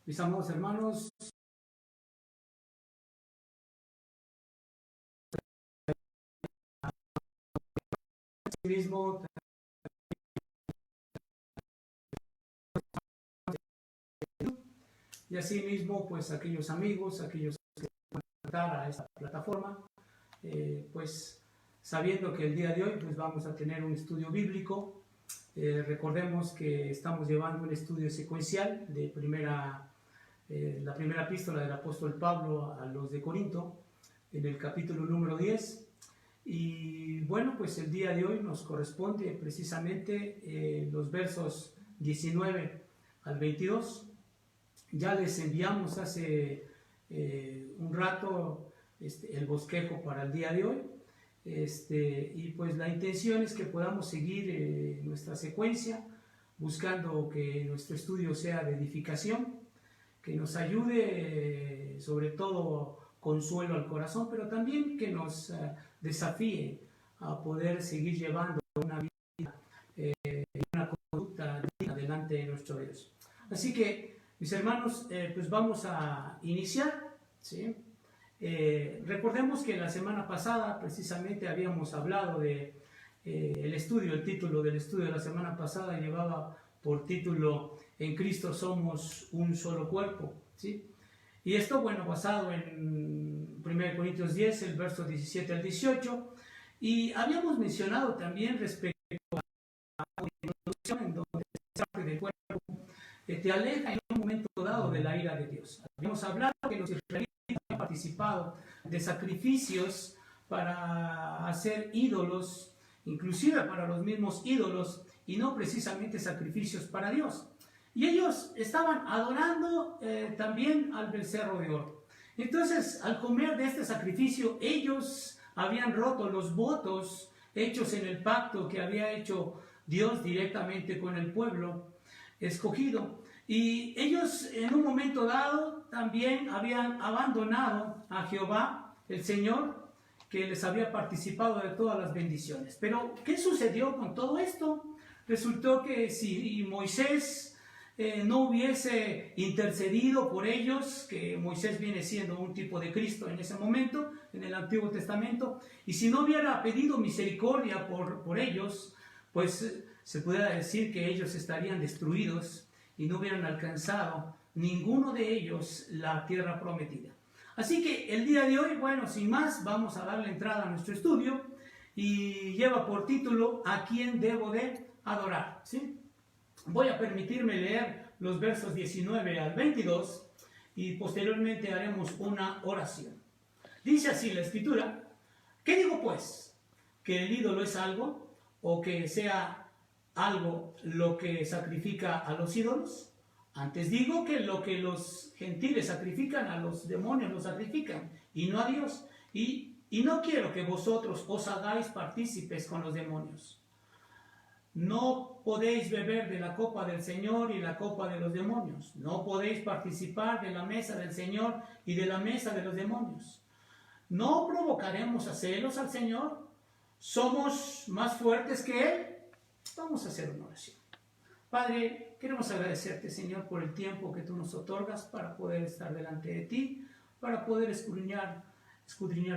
Mis amados hermanos, mismo y así mismo pues aquellos amigos, aquellos que van a entrar a esta plataforma, pues sabiendo que el día de hoy pues vamos a tener un estudio bíblico. Recordemos que estamos llevando un estudio secuencial de la primera epístola del apóstol Pablo a los de Corinto, en el capítulo número 10. Y bueno, pues el día de hoy nos corresponde precisamente los versos 19 al 22. Ya les enviamos hace un rato el bosquejo para el día de hoy. Y pues la intención es que podamos seguir nuestra secuencia, buscando que nuestro estudio sea de edificación, que nos ayude sobre todo consuelo al corazón, pero también que nos desafíe a poder seguir llevando una vida, una conducta digna delante de nuestro Dios. Así que, mis hermanos, pues vamos a iniciar, ¿sí? Recordemos que la semana pasada precisamente habíamos hablado de el estudio, el título del estudio de la semana pasada llevaba por título En Cristo somos un solo cuerpo, ¿sí? Y esto, bueno, basado en 1 Corintios 10, el verso 17 al 18, y habíamos mencionado también respecto a la introducción en donde esa parte del cuerpo te aleja en un momento dado de la ira de Dios. Habíamos hablado que los israelitas habían participado de sacrificios para hacer ídolos, inclusive para los mismos ídolos, y no precisamente sacrificios para Dios. Y ellos estaban adorando también al becerro de oro. Entonces, al comer de este sacrificio, ellos habían roto los votos hechos en el pacto que había hecho Dios directamente con el pueblo escogido. Y ellos en un momento dado también habían abandonado a Jehová, el Señor, que les había participado de todas las bendiciones. Pero, ¿qué sucedió con todo esto? Resultó que si Moisés no hubiese intercedido por ellos, que Moisés viene siendo un tipo de Cristo en ese momento, en el Antiguo Testamento, y si no hubiera pedido misericordia por ellos, pues se pudiera decir que ellos estarían destruidos y no hubieran alcanzado ninguno de ellos la tierra prometida. Así que el día de hoy, bueno, sin más, vamos a darle entrada a nuestro estudio y lleva por título ¿A quién debo de adorar? ¿Sí? Voy a permitirme leer los versos 19 al 22 y posteriormente haremos una oración. Dice así la Escritura: ¿qué digo pues? ¿Que el ídolo es algo o que sea algo lo que sacrifica a los ídolos? Antes digo que lo que los gentiles sacrifican a los demonios lo sacrifican y no a Dios. Y no quiero que vosotros os hagáis partícipes con los demonios. No podéis beber de la copa del Señor y la copa de los demonios. No podéis participar de la mesa del Señor y de la mesa de los demonios. ¿No provocaremos a celos al Señor? ¿Somos más fuertes que Él? Vamos a hacer una oración. Padre, queremos agradecerte, Señor, por el tiempo que tú nos otorgas para poder estar delante de ti, para poder escudriñar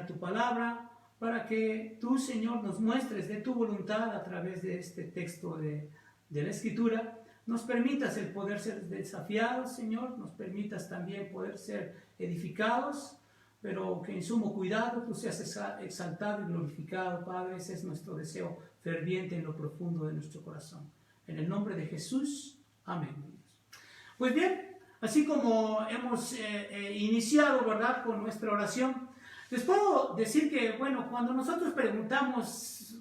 tu palabra, para que tú, Señor, nos muestres de tu voluntad a través de este texto de la Escritura. Nos permitas el poder ser desafiados, Señor, nos permitas también poder ser edificados, pero que en sumo cuidado tú seas exaltado y glorificado, Padre. Ese es nuestro deseo ferviente en lo profundo de nuestro corazón. En el nombre de Jesús, amén. Pues bien, así como hemos iniciado, ¿verdad?, con nuestra oración, les puedo decir que, bueno, cuando nosotros preguntamos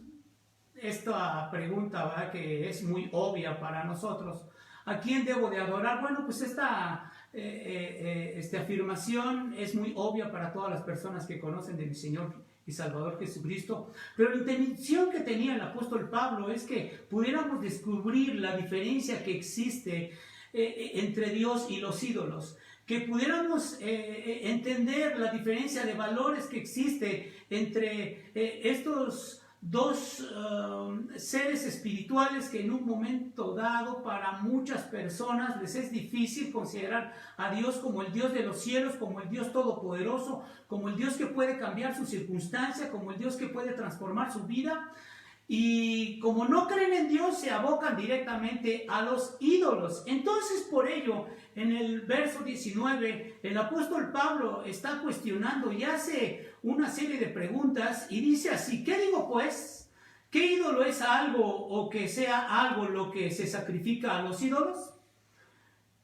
esta pregunta, ¿verdad?, que es muy obvia para nosotros, ¿a quién debo de adorar? Bueno, pues esta afirmación es muy obvia para todas las personas que conocen de mi Señor y Salvador Jesucristo, pero la intención que tenía el apóstol Pablo es que pudiéramos descubrir la diferencia que existe entre Dios y los ídolos, que pudiéramos entender la diferencia de valores que existe entre estos seres espirituales que en un momento dado para muchas personas les es difícil considerar a Dios como el Dios de los cielos, como el Dios todopoderoso, como el Dios que puede cambiar su circunstancia, como el Dios que puede transformar su vida. Y como no creen en Dios, se abocan directamente a los ídolos. Entonces, por ello, en el verso 19, el apóstol Pablo está cuestionando y hace una serie de preguntas y dice así: ¿qué digo pues? ¿Qué ídolo es algo o que sea algo lo que se sacrifica a los ídolos?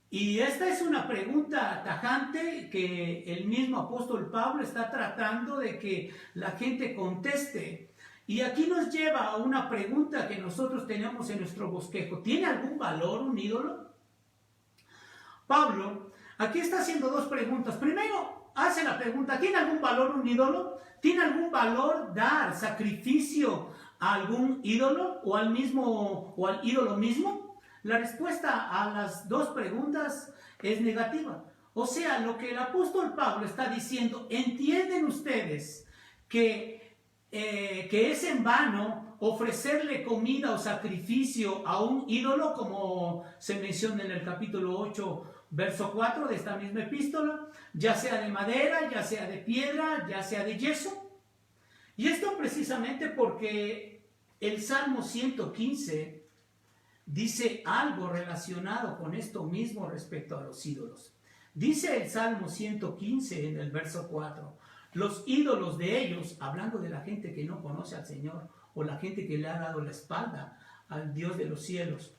Y esta es una pregunta tajante que el mismo apóstol Pablo está tratando de que la gente conteste. Y aquí nos lleva a una pregunta que nosotros tenemos en nuestro bosquejo. ¿Tiene algún valor un ídolo? Pablo aquí está haciendo dos preguntas. Primero, hace la pregunta: ¿tiene algún valor un ídolo? ¿Tiene algún valor dar sacrificio a algún ídolo o al ídolo mismo? La respuesta a las dos preguntas es negativa. O sea, lo que el apóstol Pablo está diciendo: ¿entienden ustedes que es en vano ofrecerle comida o sacrificio a un ídolo, como se menciona en el capítulo 8, verso 4 de esta misma epístola, ya sea de madera, ya sea de piedra, ya sea de yeso? Y esto precisamente porque el Salmo 115 dice algo relacionado con esto mismo respecto a los ídolos. Dice el Salmo 115 en el verso 4: los ídolos de ellos, hablando de la gente que no conoce al Señor o la gente que le ha dado la espalda al Dios de los cielos,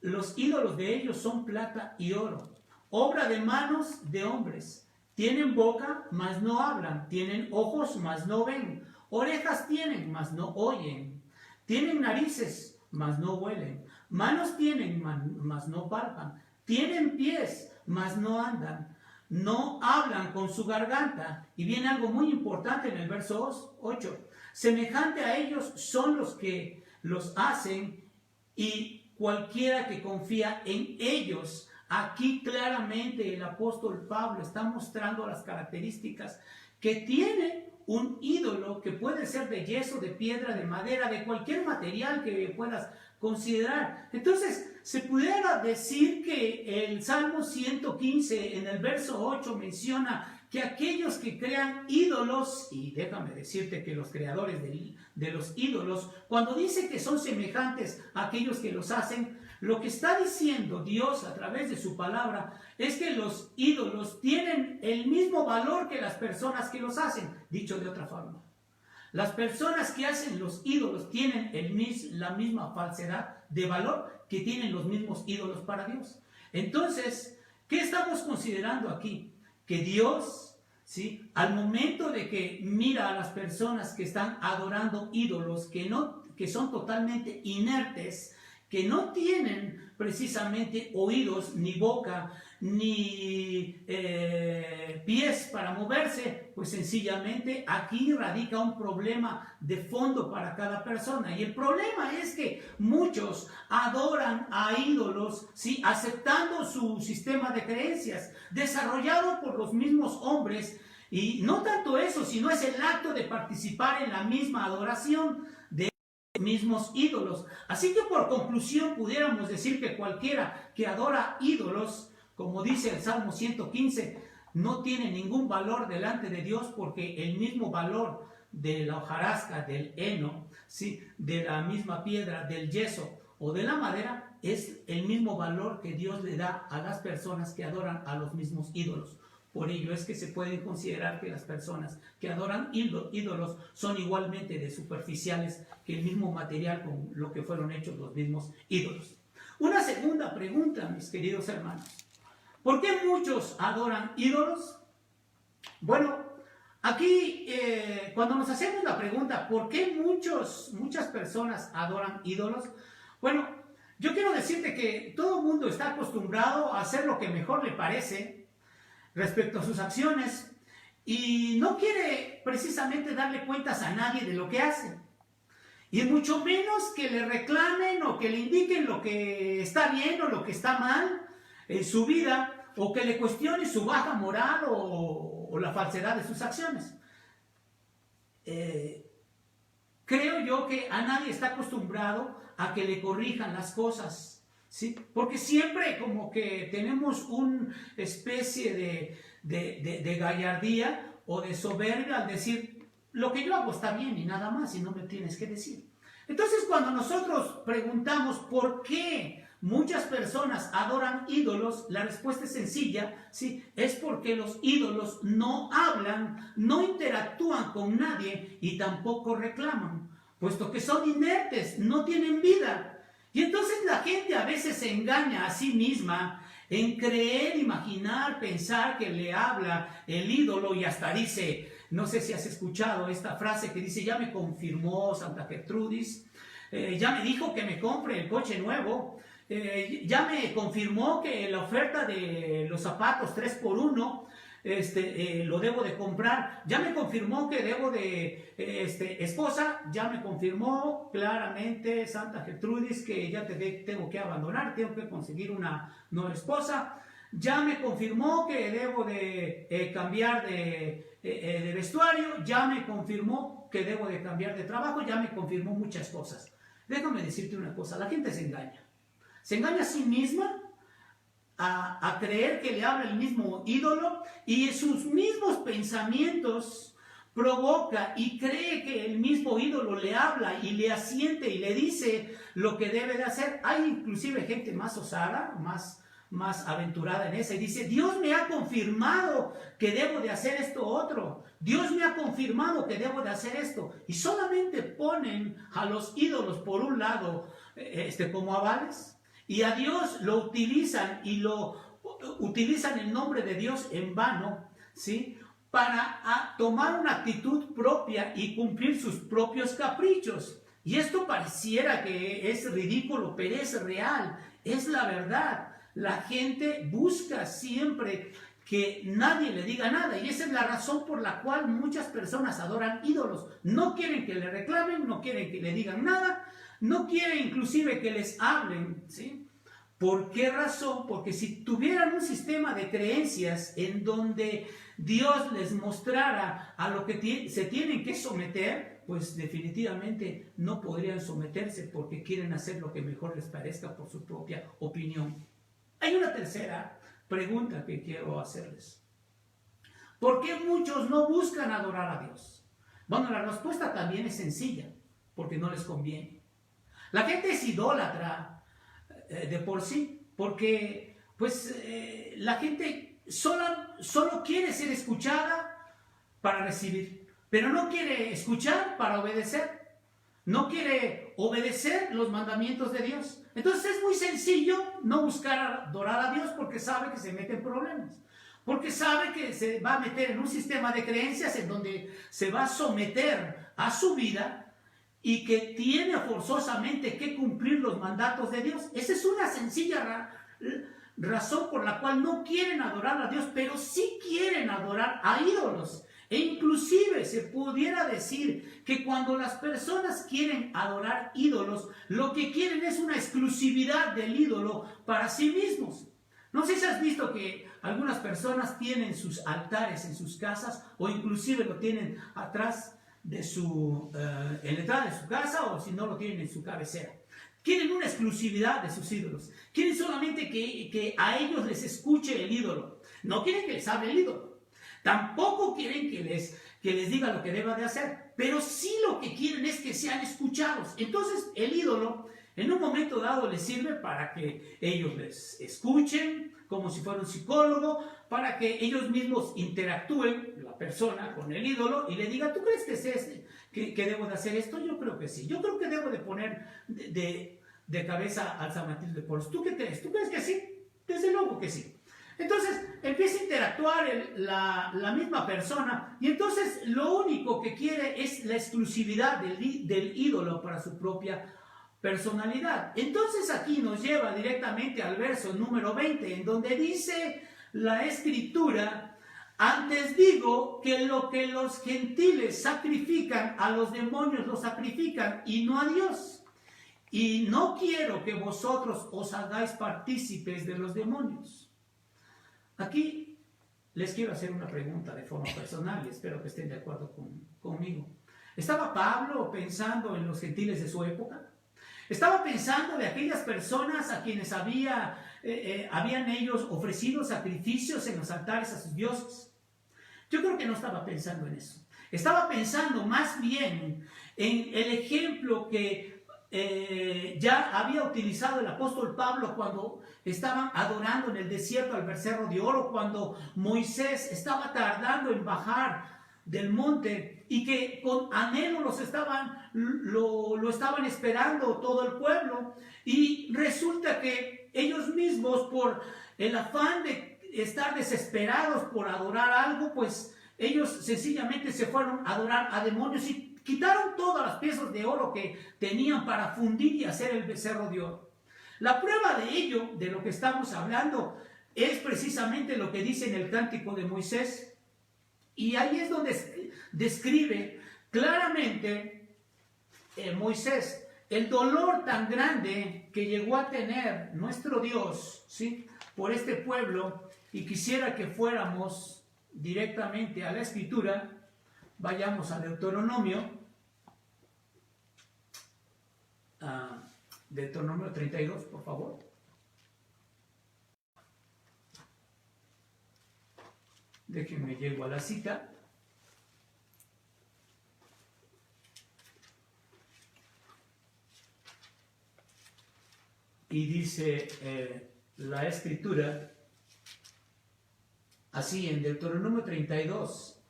los ídolos de ellos son plata y oro, obra de manos de hombres. Tienen boca, mas no hablan. Tienen ojos, mas no ven. Orejas tienen, mas no oyen. Tienen narices, mas no huelen. Manos tienen, mas no palpan. Tienen pies, mas no andan. No hablan con su garganta. Y viene algo muy importante en el verso 8. Semejante a ellos son los que los hacen, y cualquiera que confía en ellos. Aquí claramente el apóstol Pablo está mostrando las características que tiene un ídolo, que puede ser de yeso, de piedra, de madera, de cualquier material que puedas considerar. Entonces, se pudiera decir que el Salmo 115 en el verso 8 menciona que aquellos que crean ídolos, y déjame decirte que los creadores de los ídolos, cuando dice que son semejantes a aquellos que los hacen, lo que está diciendo Dios a través de su palabra es que los ídolos tienen el mismo valor que las personas que los hacen. Dicho de otra forma, las personas que hacen los ídolos tienen la misma falsedad de valor que tienen los mismos ídolos para Dios. Entonces, ¿qué estamos considerando aquí? Que Dios, ¿sí?, al momento de que mira a las personas que están adorando ídolos, que son totalmente inertes, que no tienen precisamente oídos, ni boca, ni pies para moverse, pues sencillamente aquí radica un problema de fondo para cada persona. Y el problema es que muchos adoran a ídolos, ¿sí?, aceptando su sistema de creencias, desarrollado por los mismos hombres. Y no tanto eso, sino es el acto de participar en la misma adoración de mismos ídolos. Así que por conclusión pudiéramos decir que cualquiera que adora ídolos, como dice el Salmo 115, no tiene ningún valor delante de Dios, porque el mismo valor de la hojarasca, del heno, ¿sí?, de la misma piedra, del yeso o de la madera, es el mismo valor que Dios le da a las personas que adoran a los mismos ídolos. Por ello es que se pueden considerar que las personas que adoran ídolos son igualmente de superficiales que el mismo material con lo que fueron hechos los mismos ídolos. Una segunda pregunta, mis queridos hermanos: ¿por qué muchos adoran ídolos? Bueno, aquí cuando nos hacemos la pregunta ¿por qué muchas personas adoran ídolos? Bueno, yo quiero decirte que todo el mundo está acostumbrado a hacer lo que mejor le parece respecto a sus acciones, y no quiere precisamente darle cuentas a nadie de lo que hace, y mucho menos que le reclamen o que le indiquen lo que está bien o lo que está mal en su vida, o que le cuestione su baja moral o la falsedad de sus acciones. creo yo que a nadie está acostumbrado a que le corrijan las cosas, ¿sí? Porque siempre como que tenemos una especie de gallardía o de soberbia al decir, lo que yo hago está bien y nada más, y no me tienes que decir. Entonces, cuando nosotros preguntamos por qué muchas personas adoran ídolos, la respuesta es sencilla, ¿sí? Es porque los ídolos no hablan, no interactúan con nadie y tampoco reclaman, puesto que son inertes, no tienen vida. Y entonces la gente a veces se engaña a sí misma en creer, imaginar, pensar que le habla el ídolo, y hasta dice, no sé si has escuchado esta frase que dice, ya me confirmó Santa Gertrudis, ya me dijo que me compre el coche nuevo, ya me confirmó que la oferta de los zapatos 3x1 lo debo de comprar, ya me confirmó que debo de esposa, ya me confirmó claramente Santa Gertrudis que ya tengo que abandonar, tengo que conseguir una nueva esposa, ya me confirmó que debo de cambiar de vestuario, ya me confirmó que debo de cambiar de trabajo, ya me confirmó muchas cosas. Déjame decirte una cosa, la gente se engaña a sí misma a creer que le habla el mismo ídolo, y sus mismos pensamientos provoca y cree que el mismo ídolo le habla y le asiente y le dice lo que debe de hacer. Hay inclusive gente más osada, más aventurada en esa, y dice, Dios me ha confirmado que debo de hacer esto otro, Dios me ha confirmado que debo de hacer esto, y solamente ponen a los ídolos por un lado como avales, y a Dios lo utilizan y utilizan el nombre de Dios en vano, ¿sí? Para tomar una actitud propia y cumplir sus propios caprichos. Y esto pareciera que es ridículo, pero es real, es la verdad. La gente busca siempre que nadie le diga nada, y esa es la razón por la cual muchas personas adoran ídolos. No quieren que le reclamen, no quieren que le digan nada, no quieren inclusive que les hablen, ¿sí? ¿Por qué razón? Porque si tuvieran un sistema de creencias en donde Dios les mostrara a lo que se tienen que someter, pues definitivamente no podrían someterse porque quieren hacer lo que mejor les parezca por su propia opinión. Hay una tercera pregunta que quiero hacerles. ¿Por qué muchos no buscan adorar a Dios? Bueno, la respuesta también es sencilla, porque no les conviene. La gente es idólatra de por sí, porque pues la gente solo quiere ser escuchada para recibir, pero no quiere escuchar para obedecer, no quiere obedecer los mandamientos de Dios. Entonces es muy sencillo no buscar adorar a Dios, porque sabe que se mete en problemas, porque sabe que se va a meter en un sistema de creencias en donde se va a someter a su vida y que tiene forzosamente que cumplir los mandatos de Dios. Esa es una sencilla razón por la cual no quieren adorar a Dios, pero sí quieren adorar a ídolos. E inclusive se pudiera decir que cuando las personas quieren adorar ídolos, lo que quieren es una exclusividad del ídolo para sí mismos. No sé si has visto que algunas personas tienen sus altares en sus casas, o inclusive lo tienen atrás de en la entrada de su casa, o si no lo tienen en su cabecera. Quieren una exclusividad de sus ídolos. Quieren solamente que a ellos les escuche el ídolo. No quieren que les hable el ídolo. Tampoco quieren que les diga lo que deba de hacer. Pero sí lo que quieren es que sean escuchados. Entonces el ídolo en un momento dado les sirve para que ellos les escuchen, como si fuera un psicólogo, para que ellos mismos interactúen, la persona, con el ídolo, y le diga, ¿tú crees que es que debo de hacer esto? Yo creo que sí. Yo creo que debo de poner de cabeza al San Matilde de Porres. ¿Tú qué crees? ¿Tú crees que sí? Desde luego que sí. Entonces empieza a interactuar la misma persona, y entonces lo único que quiere es la exclusividad del ídolo para su propia personalidad. Entonces aquí nos lleva directamente al verso número 20, en donde dice la Escritura: antes digo que lo que los gentiles sacrifican a los demonios lo sacrifican, y no a Dios. Y no quiero que vosotros os hagáis partícipes de los demonios. Aquí les quiero hacer una pregunta de forma personal, y espero que estén de acuerdo conmigo. ¿Estaba Pablo pensando en los gentiles de su época? ¿Estaba pensando de aquellas personas a quienes habían ellos ofrecido sacrificios en los altares a sus dioses? Yo creo que no estaba pensando en eso. Estaba pensando más bien en el ejemplo que ya había utilizado el apóstol Pablo cuando estaban adorando en el desierto al becerro de oro, cuando Moisés estaba tardando en bajar del monte y que con anhelo lo estaban esperando todo el pueblo, y resulta que ellos mismos, por el afán de estar desesperados por adorar algo, pues ellos sencillamente se fueron a adorar a demonios y quitaron todas las piezas de oro que tenían para fundir y hacer el becerro de oro. La prueba de ello, de lo que estamos hablando, es precisamente lo que dice en el Cántico de Moisés, y ahí es donde describe claramente Moisés el dolor tan grande que llegó a tener nuestro Dios, ¿sí?, por este pueblo. Y quisiera que fuéramos directamente a la Escritura. Vayamos a Deuteronomio, Deuteronomio 32, por favor. Déjenme llego a la cita. Y dice la Escritura así en Deuteronomio 32,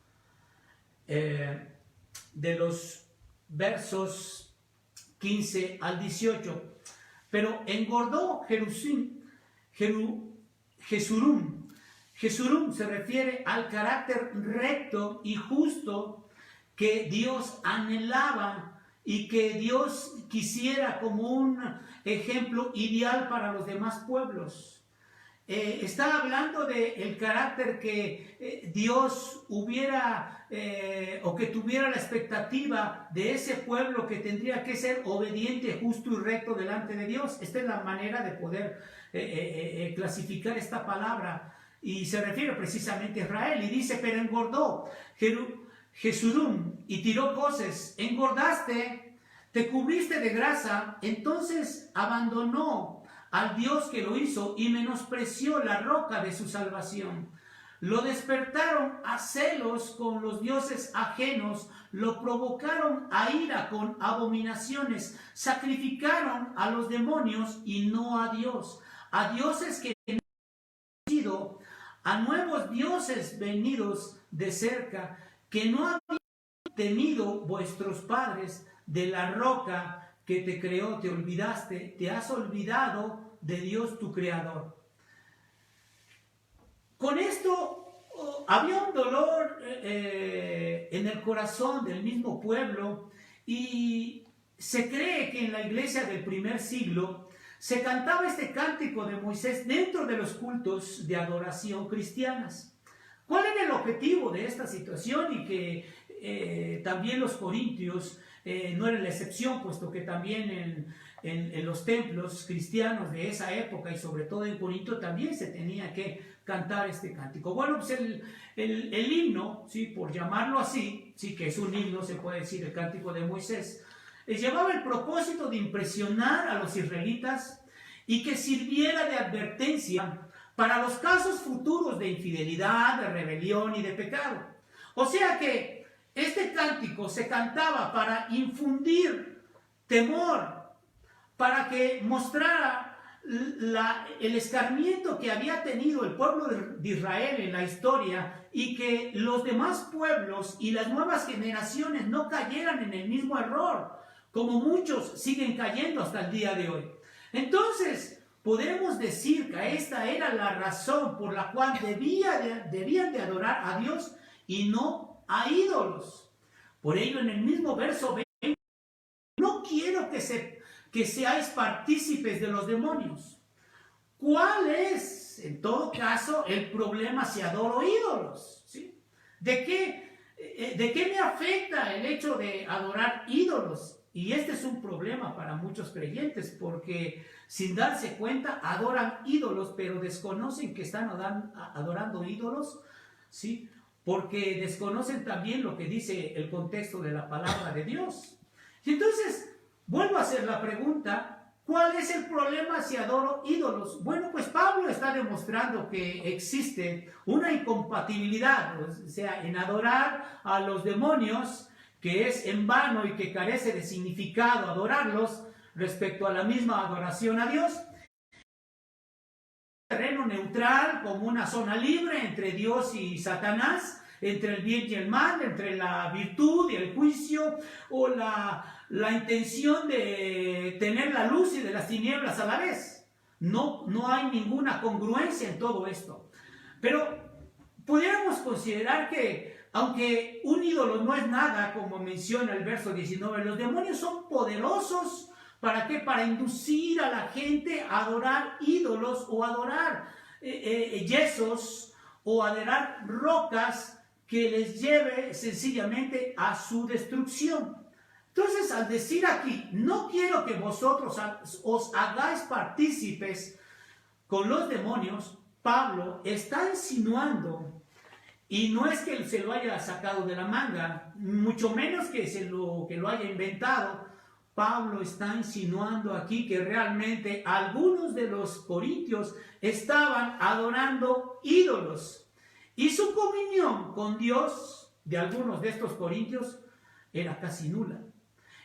de los versos 15 al 18. Pero engordó Jesurum. Jesurum se refiere al carácter recto y justo que Dios anhelaba y que Dios quisiera como un ejemplo ideal para los demás pueblos. Está hablando del carácter que Dios hubiera o que tuviera la expectativa de ese pueblo, que tendría que ser obediente, justo y recto delante de Dios. Esta es la manera de poder clasificar esta palabra, y se refiere precisamente a Israel. Y dice: pero engordó Jesurum y tiró coces, engordaste, te cubriste de grasa, entonces abandonó al Dios que lo hizo y menospreció la roca de su salvación. Lo despertaron a celos con los dioses ajenos, lo provocaron a ira con abominaciones, sacrificaron a los demonios y no a Dios, a dioses que no han sido, a nuevos dioses venidos de cerca, que no habían temido vuestros padres. De la roca que te creó te olvidaste, te has olvidado de Dios tu creador. Con esto había un dolor en el corazón del mismo pueblo, y se cree que en la iglesia del primer siglo se cantaba este cántico de Moisés dentro de los cultos de adoración cristianas. ¿Cuál era el objetivo de esta situación? Y que también los corintios no eran la excepción, puesto que también en los templos cristianos de esa época, y sobre todo en Corinto, también se tenía que cantar este cántico. Bueno, pues el himno, ¿sí?, por llamarlo así, sí, que es un himno, se puede decir, el cántico de Moisés, llevaba el propósito de impresionar a los israelitas y que sirviera de advertencia para los casos futuros de infidelidad, de rebelión y de pecado. O sea que este cántico se cantaba para infundir temor, para que mostrara el escarmiento que había tenido el pueblo de Israel en la historia, y que los demás pueblos y las nuevas generaciones no cayeran en el mismo error, como muchos siguen cayendo hasta el día de hoy. Entonces, podemos decir que esta era la razón por la cual debían de adorar a Dios y no a ídolos. Por ello, en el mismo verso 20, no quiero que seáis partícipes de los demonios. ¿Cuál es, en todo caso, el problema si adoro ídolos? ¿Sí? ¿De qué me afecta el hecho de adorar ídolos? Y este es un problema para muchos creyentes, porque sin darse cuenta adoran ídolos, pero desconocen que están adorando ídolos, ¿sí? porque desconocen también lo que dice el contexto de la palabra de Dios. Y entonces, vuelvo a hacer la pregunta, ¿cuál es el problema si adoro ídolos? Bueno, pues Pablo está demostrando que existe una incompatibilidad, o sea, en adorar a los demonios, que es en vano y que carece de significado adorarlos, respecto a la misma adoración a Dios. Terreno neutral, como una zona libre entre Dios y Satanás, entre el bien y el mal, entre la virtud y el juicio, o la intención de tener la luz y de las tinieblas a la vez. No hay ninguna congruencia en todo esto. Pero pudiéramos considerar que, aunque un ídolo no es nada, como menciona el verso 19, los demonios son poderosos. ¿Para qué? Para inducir a la gente a adorar ídolos o adorar yesos o adorar rocas que les lleve sencillamente a su destrucción. Entonces, al decir aquí, no quiero que vosotros os hagáis partícipes con los demonios, Pablo está insinuando, y no es que se lo haya sacado de la manga, mucho menos que lo haya inventado. Pablo está insinuando aquí que realmente algunos de los corintios estaban adorando ídolos. Y su comunión con Dios de algunos de estos corintios era casi nula.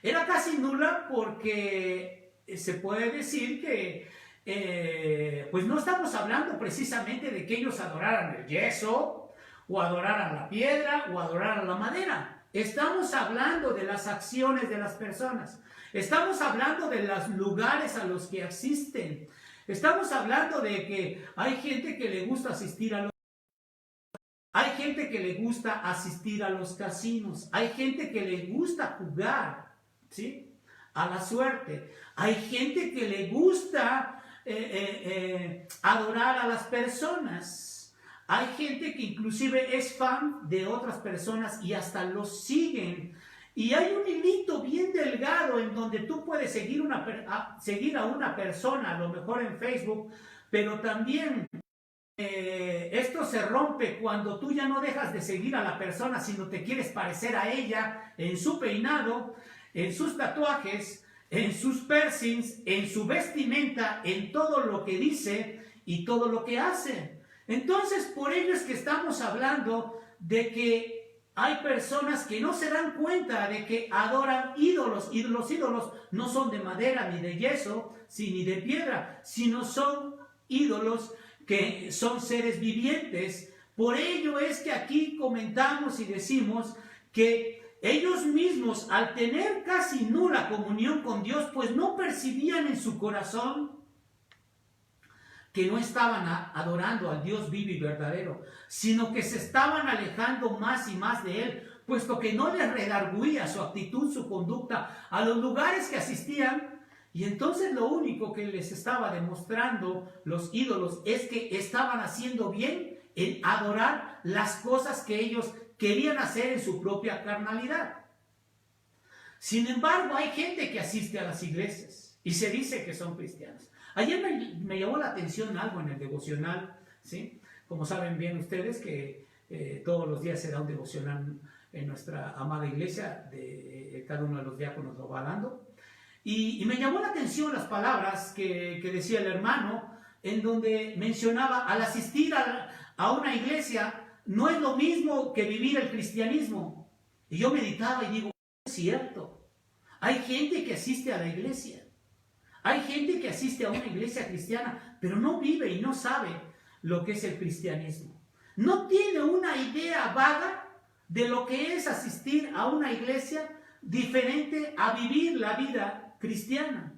Era casi nula porque se puede decir que pues no estamos hablando precisamente de que ellos adoraran el yeso, o adoraran la piedra, o adoraran la madera. Estamos hablando de las acciones de las personas. Estamos hablando de los lugares a los que asisten. Estamos hablando de que hay gente que le gusta asistir a los... Hay gente que le gusta asistir a los casinos. Hay gente que le gusta jugar, ¿sí?, a la suerte. Hay gente que le gusta adorar a las personas. Hay gente que inclusive es fan de otras personas y hasta los siguen. Y hay un hilito bien delgado en donde tú puedes seguir a una persona, a lo mejor en Facebook, pero también esto se rompe cuando tú ya no dejas de seguir a la persona, sino te quieres parecer a ella en su peinado, en sus tatuajes, en sus piercings, en su vestimenta, en todo lo que dice y todo lo que hace. Entonces, por ello es que estamos hablando de que hay personas que no se dan cuenta de que adoran ídolos, y los ídolos no son de madera ni de yeso, ni de piedra, sino son ídolos que son seres vivientes. Por ello es que aquí comentamos y decimos que ellos mismos, al tener casi nula comunión con Dios, pues no percibían en su corazón que no estaban adorando al Dios vivo y verdadero, sino que se estaban alejando más y más de Él, puesto que no les redarguía su actitud, su conducta a los lugares que asistían. Y entonces lo único que les estaba demostrando los ídolos es que estaban haciendo bien en adorar las cosas que ellos querían hacer en su propia carnalidad. Sin embargo, hay gente que asiste a las iglesias y se dice que son cristianos. Ayer me llamó la atención algo en el devocional, ¿sí? Como saben bien ustedes que todos los días se da un devocional en nuestra amada iglesia, cada uno de los diáconos lo va dando. Y me llamó la atención las palabras que decía el hermano, en donde mencionaba, al asistir a una iglesia, no es lo mismo que vivir el cristianismo. Y yo meditaba y digo, es cierto, hay gente que asiste a la iglesia. Hay gente que asiste a una iglesia cristiana, pero no vive y no sabe lo que es el cristianismo. No tiene una idea vaga de lo que es asistir a una iglesia diferente a vivir la vida cristiana.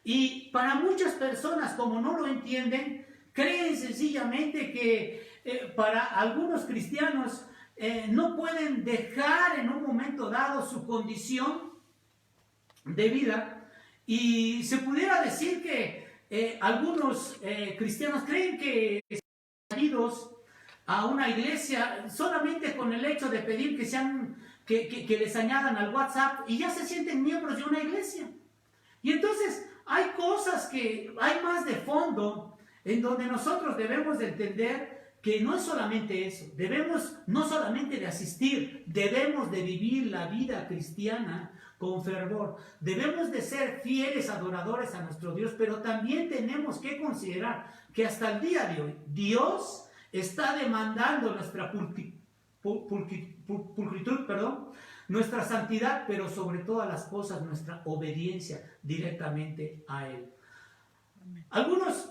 Y para muchas personas, como no lo entienden, creen sencillamente que para algunos cristianos no pueden dejar en un momento dado su condición de vida. Y se pudiera decir que algunos cristianos creen que están unidos a una iglesia solamente con el hecho de pedir que les añadan al WhatsApp y ya se sienten miembros de una iglesia. Y entonces hay cosas que hay más de fondo en donde nosotros debemos de entender que no es solamente eso, debemos no solamente de asistir, debemos de vivir la vida cristiana con fervor, debemos de ser fieles adoradores a nuestro Dios, pero también tenemos que considerar que hasta el día de hoy Dios está demandando nuestra pulcritud, nuestra santidad, pero sobre todas las cosas nuestra obediencia directamente a Él. Algunos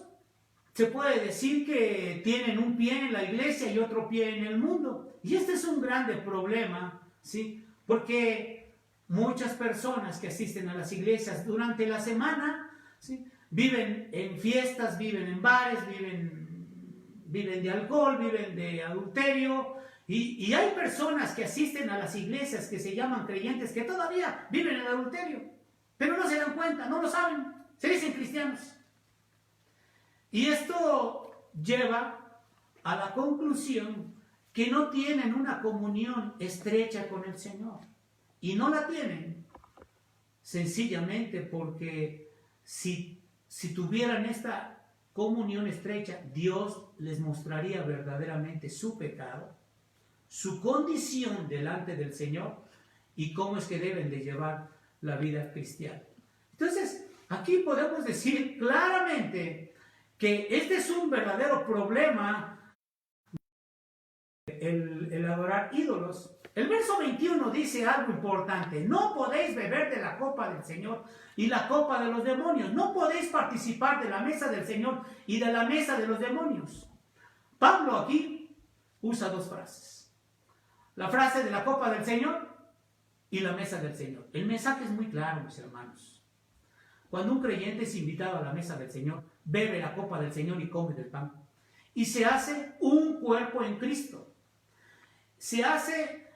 se puede decir que tienen un pie en la iglesia y otro pie en el mundo. Y este es un grande problema, ¿sí? Porque muchas personas que asisten a las iglesias durante la semana, ¿sí?, viven en fiestas, viven en bares, viven de alcohol, viven de adulterio. Y hay personas que asisten a las iglesias que se llaman creyentes que todavía viven en adulterio. Pero no se dan cuenta, no lo saben, se dicen cristianos. Y esto lleva a la conclusión que no tienen una comunión estrecha con el Señor. Y no la tienen sencillamente porque si tuvieran esta comunión estrecha, Dios les mostraría verdaderamente su pecado, su condición delante del Señor y cómo es que deben de llevar la vida cristiana. Entonces, aquí podemos decir claramente que este es un verdadero problema, el adorar ídolos. El verso 21 dice algo importante: no podéis beber de la copa del Señor y la copa de los demonios, no podéis participar de la mesa del Señor y de la mesa de los demonios. Pablo aquí usa dos frases: la frase de la copa del Señor y la mesa del Señor. El mensaje es muy claro, mis hermanos. Cuando un creyente es invitado a la mesa del Señor, bebe la copa del Señor y come del pan. Y se hace un cuerpo en Cristo. Se hace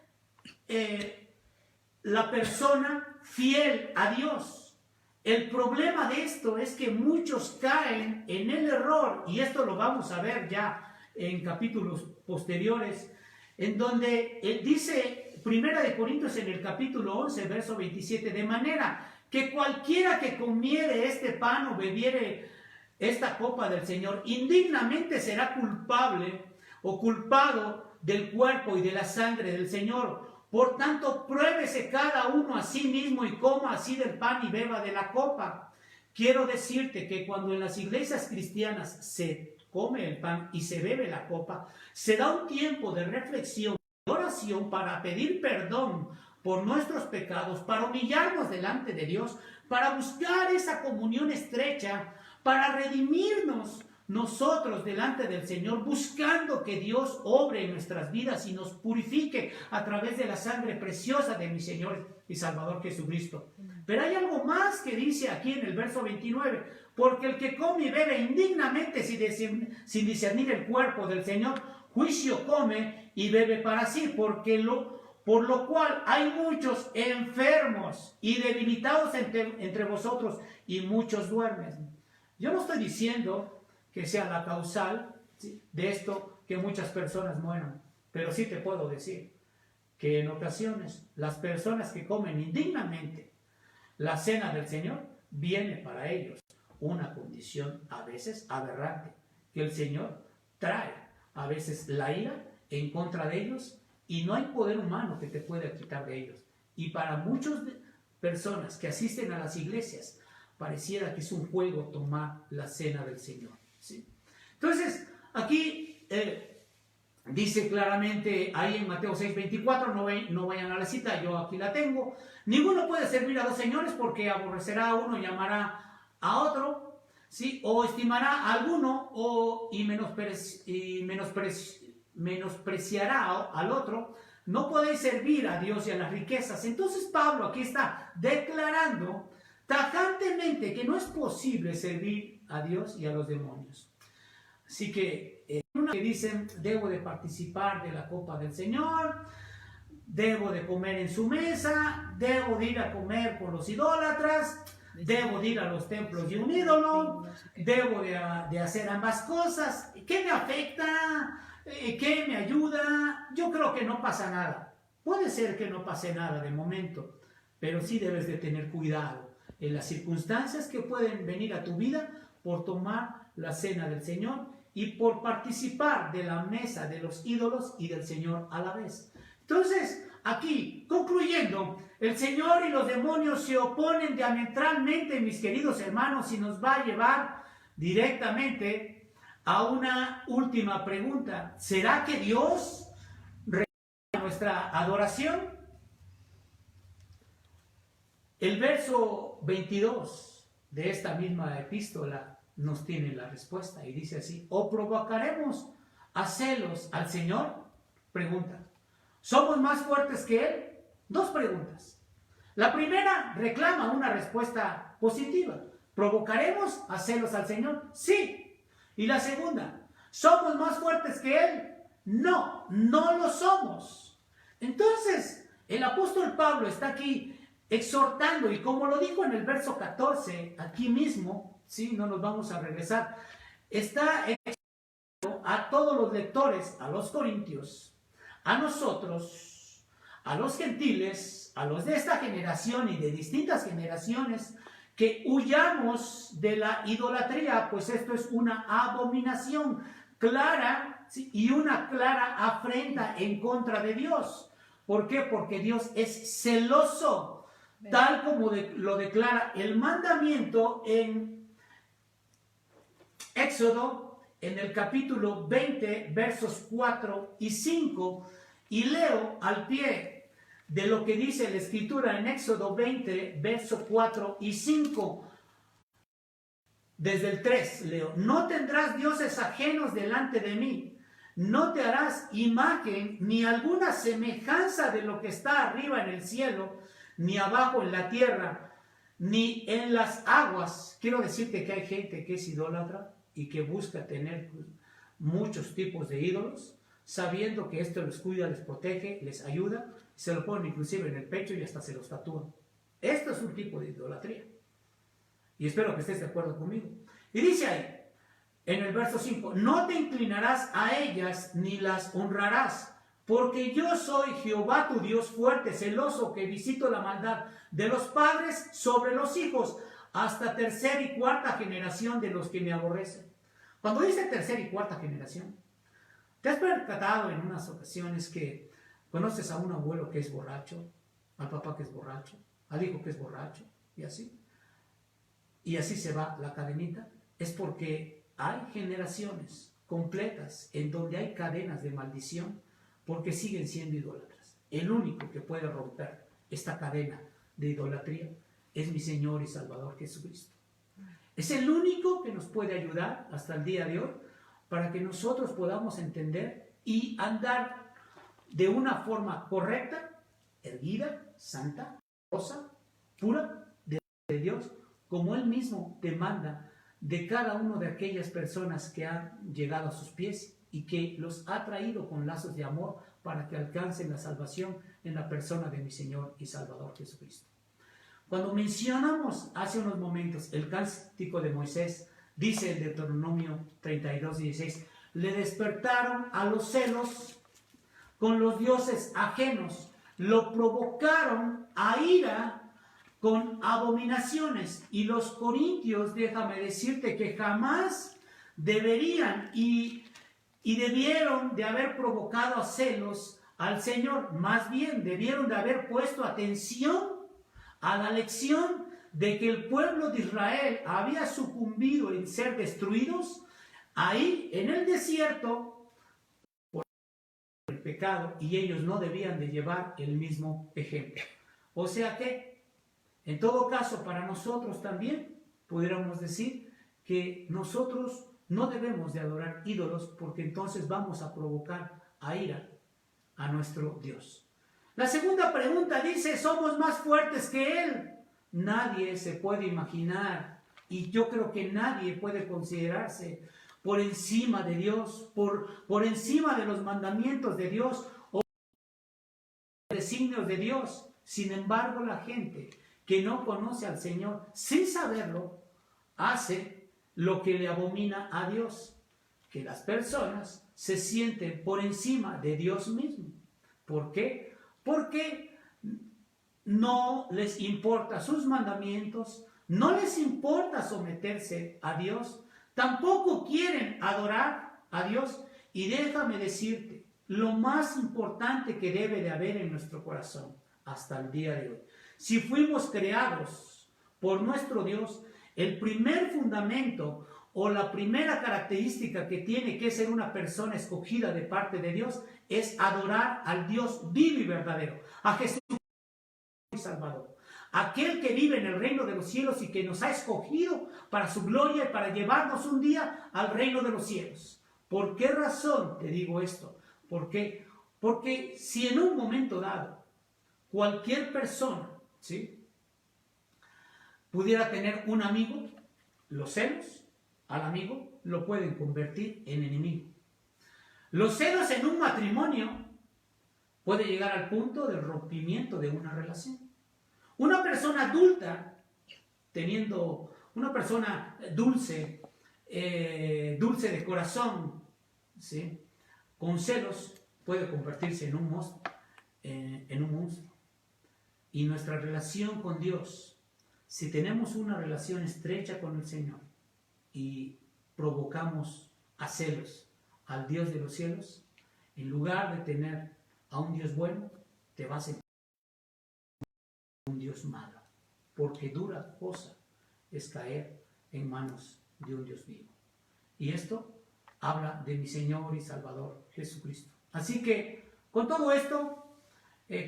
la persona fiel a Dios. El problema de esto es que muchos caen en el error, y esto lo vamos a ver ya en capítulos posteriores, en donde dice 1 Corintios en el capítulo 11, verso 27, de manera que cualquiera que comiere este pan o bebiere esta copa del Señor, indignamente será culpable o culpado del cuerpo y de la sangre del Señor. Por tanto, pruébese cada uno a sí mismo y coma así del pan y beba de la copa. Quiero decirte que cuando en las iglesias cristianas se come el pan y se bebe la copa, se da un tiempo de reflexión, de oración para pedir perdón por nuestros pecados, para humillarnos delante de Dios, para buscar esa comunión estrecha, para redimirnos nosotros delante del Señor, buscando que Dios obre en nuestras vidas y nos purifique a través de la sangre preciosa de mi Señor y Salvador Jesucristo. Pero hay algo más que dice aquí en el verso 29, porque el que come y bebe indignamente sin discernir el cuerpo del Señor, juicio come y bebe para sí, por lo cual hay muchos enfermos y debilitados entre vosotros y muchos duermen. Yo no estoy diciendo que sea la causal, ¿sí?, de esto que muchas personas mueran, pero sí te puedo decir que en ocasiones las personas que comen indignamente la cena del Señor, viene para ellos una condición a veces aberrante, que el Señor trae a veces la ira en contra de ellos y no hay poder humano que te pueda quitar de ellos. Y para muchas personas que asisten a las iglesias, pareciera que es un juego tomar la cena del Señor, ¿sí? Entonces, aquí dice claramente, ahí en Mateo 6:24, no vayan a la cita, yo aquí la tengo. Ninguno puede servir a dos señores porque aborrecerá a uno y amará a otro, ¿sí? O estimará a alguno y menospreciará al otro. No podéis servir a Dios y a las riquezas. Entonces Pablo aquí está declarando tajantemente que no es posible servir a Dios y a los demonios. Así que una que dicen, debo de participar de la copa del Señor, debo de comer en su mesa, debo de ir a comer con los idólatras, debo de ir a los templos de un ídolo, debo de hacer ambas cosas. ¿Qué me afecta? ¿Qué me ayuda? Yo creo que no pasa nada. Puede ser que no pase nada de momento, pero sí debes de tener cuidado en las circunstancias que pueden venir a tu vida por tomar la cena del Señor y por participar de la mesa de los ídolos y del Señor a la vez. Entonces, aquí, concluyendo, el Señor y los demonios se oponen diametralmente, mis queridos hermanos, y nos va a llevar directamente a una última pregunta. ¿Será que Dios rechaza nuestra adoración? El verso 22 de esta misma epístola nos tiene la respuesta y dice así: ¿o provocaremos a celos al Señor? Pregunta. ¿Somos más fuertes que Él? Dos preguntas. La primera reclama una respuesta positiva. ¿Provocaremos a celos al Señor? Sí. Y la segunda, ¿somos más fuertes que Él? No, no lo somos. Entonces, el apóstol Pablo está aquí exhortando, y como lo dijo en el verso 14, aquí mismo, ¿sí? No nos vamos a regresar, está exhortando a todos los lectores, a los corintios, a nosotros, a los gentiles, a los de esta generación y de distintas generaciones, que huyamos de la idolatría, pues esto es una abominación clara, ¿sí? Y una clara afrenta en contra de Dios. ¿Por qué? Porque Dios es celoso, tal como lo declara el mandamiento en Éxodo, en el capítulo 20, versos 4 y 5, y leo al pie de lo que dice la Escritura en Éxodo 20, versos 4 y 5. Desde el 3 leo: no tendrás dioses ajenos delante de mí, no te harás imagen ni alguna semejanza de lo que está arriba en el cielo, ni abajo en la tierra, ni en las aguas. Quiero decirte que hay gente que es idólatra y que busca tener muchos tipos de ídolos, sabiendo que esto los cuida, les protege, les ayuda, se lo ponen inclusive en el pecho y hasta se los tatúan. Esto es un tipo de idolatría. Y espero que estés de acuerdo conmigo. Y dice ahí, en el verso 5, no te inclinarás a ellas ni las honrarás, porque yo soy Jehová tu Dios fuerte, celoso, que visito la maldad de los padres sobre los hijos, hasta tercera y cuarta generación de los que me aborrecen. Cuando dice tercera y cuarta generación, ¿te has percatado en unas ocasiones que conoces a un abuelo que es borracho, al papá que es borracho, al hijo que es borracho, y así? Y así se va la cadenita. Es porque hay generaciones completas en donde hay cadenas de maldición, porque siguen siendo idólatras. El único que puede romper esta cadena de idolatría es mi Señor y Salvador Jesucristo. Es el único que nos puede ayudar hasta el día de hoy para que nosotros podamos entender y andar de una forma correcta, erguida, santa, rosa, pura de Dios, como Él mismo demanda de cada una de aquellas personas que han llegado a sus pies y que los ha traído con lazos de amor para que alcancen la salvación en la persona de mi Señor y Salvador Jesucristo. Cuando mencionamos hace unos momentos el cántico de Moisés, dice el Deuteronomio 32:16, le despertaron a los celos con los dioses ajenos, lo provocaron a ira con abominaciones. Y los corintios, déjame decirte que jamás deberían y debieron de haber provocado a celos al Señor. Más bien debieron de haber puesto atención a la lección de que el pueblo de Israel había sucumbido en ser destruidos ahí en el desierto por el pecado, y ellos no debían de llevar el mismo ejemplo. O sea que, en todo caso, para nosotros también pudiéramos decir que nosotros no debemos de adorar ídolos, porque entonces vamos a provocar a ira a nuestro Dios. La segunda pregunta dice, ¿somos más fuertes que Él? Nadie se puede imaginar, y yo creo que nadie puede considerarse por encima de Dios, por encima de los mandamientos de Dios o los designios de Dios. Sin embargo, la gente que no conoce al Señor, sin saberlo, hace lo que le abomina a Dios, que las personas se sienten por encima de Dios mismo. ¿Por qué? Porque no les importa sus mandamientos, no les importa someterse a Dios, tampoco quieren adorar a Dios. Y déjame decirte, lo más importante que debe de haber en nuestro corazón hasta el día de hoy. Si fuimos creados por nuestro Dios, el primer fundamento o la primera característica que tiene que ser una persona escogida de parte de Dios es adorar al Dios vivo y verdadero, a Jesús Salvador, aquel que vive en el reino de los cielos y que nos ha escogido para su gloria y para llevarnos un día al reino de los cielos. ¿Por qué razón te digo esto? Porque si en un momento dado cualquier persona, ¿sí?, pudiera tener un amigo, los celos al amigo lo pueden convertir en enemigo. Los celos en un matrimonio puede llegar al punto del rompimiento de una relación. Una persona adulta, una persona dulce de corazón, ¿sí?, con celos, puede convertirse en un monstruo. Y nuestra relación con Dios, si tenemos una relación estrecha con el Señor y provocamos a celos al Dios de los cielos, en lugar de tener a un Dios bueno, te vas a encontrar un Dios malo, porque dura cosa es caer en manos de un Dios vivo. Y esto habla de mi Señor y Salvador Jesucristo. Así que con todo esto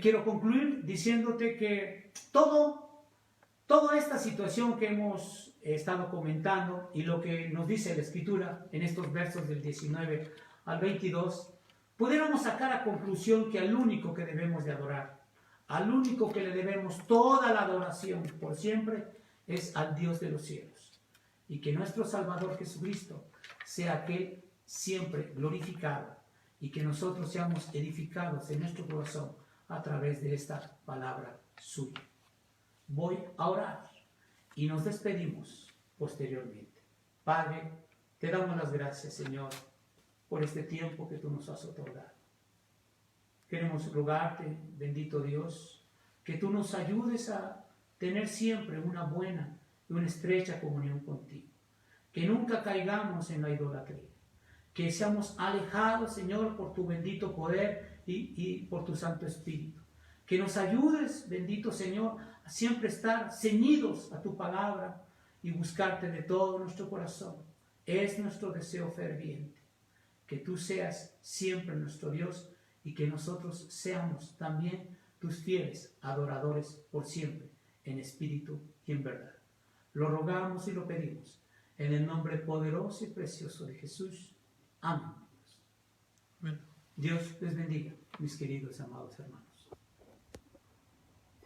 quiero concluir diciéndote que toda esta situación que hemos estado comentando y lo que nos dice la Escritura en estos versos del 19 al 22, pudiéramos sacar a conclusión que al único que debemos de adorar, al único que le debemos toda la adoración por siempre, es al Dios de los cielos. Y que nuestro Salvador Jesucristo sea aquel siempre glorificado y que nosotros seamos edificados en nuestro corazón a través de esta palabra suya. Voy a orar y nos despedimos posteriormente. Padre, te damos las gracias, Señor, por este tiempo que tú nos has otorgado. Queremos rogarte, bendito Dios, que tú nos ayudes a tener siempre una buena y una estrecha comunión contigo. Que nunca caigamos en la idolatría. Que seamos alejados, Señor, por tu bendito poder y por tu Santo Espíritu. Que nos ayudes, bendito Señor, a siempre estar ceñidos a tu palabra y buscarte de todo nuestro corazón. Es nuestro deseo ferviente. Que tú seas siempre nuestro Dios y que nosotros seamos también tus fieles adoradores por siempre, en espíritu y en verdad. Lo rogamos y lo pedimos en el nombre poderoso y precioso de Jesús. Amén. Dios les bendiga, mis queridos amados hermanos.